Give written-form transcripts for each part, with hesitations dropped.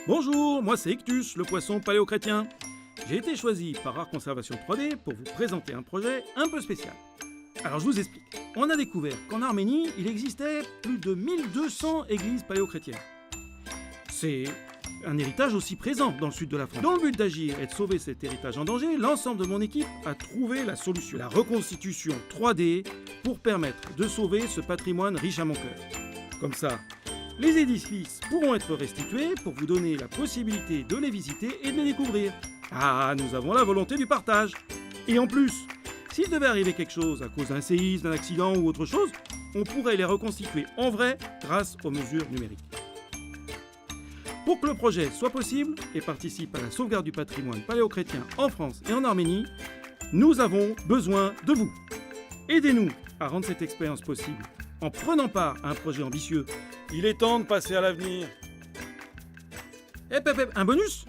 Bonjour, moi c'est Ictus, le poisson paléochrétien. J'ai été choisi par Art Conservation 3D pour vous présenter un projet un peu spécial. Alors je vous explique. On a découvert qu'en Arménie, il existait plus de 1200 églises paléochrétiennes. C'est un héritage aussi présent dans le sud de la France. Dans le but d'agir et de sauver cet héritage en danger, l'ensemble de mon équipe a trouvé la solution, la reconstitution 3D pour permettre de sauver ce patrimoine riche à mon cœur. Comme ça, les édifices pourront être restitués pour vous donner la possibilité de les visiter et de les découvrir. Ah, nous avons la volonté du partage. Et en plus, s'il devait arriver quelque chose à cause d'un séisme, d'un accident ou autre chose, on pourrait les reconstituer en vrai grâce aux mesures numériques. Pour que le projet soit possible et participe à la sauvegarde du patrimoine paléochrétien en France et en Arménie, nous avons besoin de vous. Aidez-nous à rendre cette expérience possible en prenant part à un projet ambitieux. Il est temps de passer à l'avenir. Un bonus ?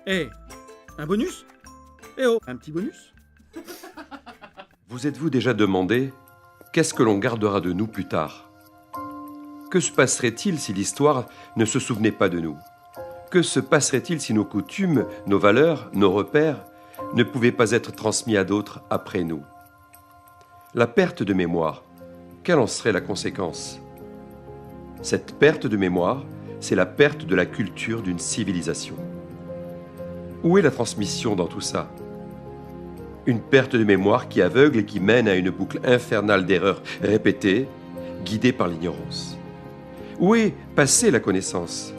Un bonus ? Un petit bonus ? Vous êtes-vous déjà demandé qu'est-ce que l'on gardera de nous plus tard ? Que se passerait-il si l'histoire ne se souvenait pas de nous ? Que se passerait-il si nos coutumes, nos valeurs, nos repères ne pouvaient pas être transmis à d'autres après nous ? La perte de mémoire, quelle en serait la conséquence ? Cette perte de mémoire, c'est la perte de la culture d'une civilisation. Où est la transmission dans tout ça ? Une perte de mémoire qui aveugle et qui mène à une boucle infernale d'erreurs répétées, guidées par l'ignorance. Où est passée la connaissance ?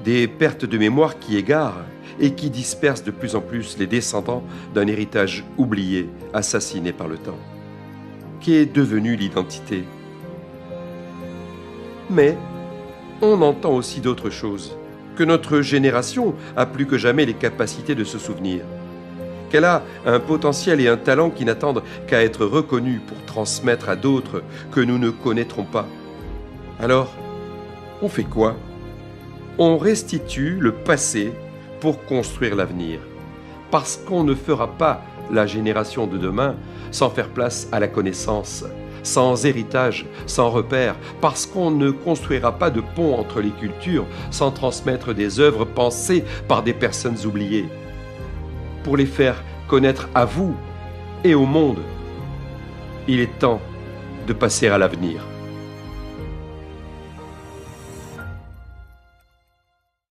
Des pertes de mémoire qui égarent et qui dispersent de plus en plus les descendants d'un héritage oublié, assassiné par le temps. Qu'est devenue l'identité ? Mais on entend aussi d'autres choses, que notre génération a plus que jamais les capacités de se souvenir, qu'elle a un potentiel et un talent qui n'attendent qu'à être reconnus pour transmettre à d'autres que nous ne connaîtrons pas. Alors, on fait quoi ? On restitue le passé pour construire l'avenir, parce qu'on ne fera pas la génération de demain sans faire place à la connaissance, sans héritage, sans repère, parce qu'on ne construira pas de pont entre les cultures sans transmettre des œuvres pensées par des personnes oubliées, pour les faire connaître à vous et au monde. Il est temps de passer à l'avenir.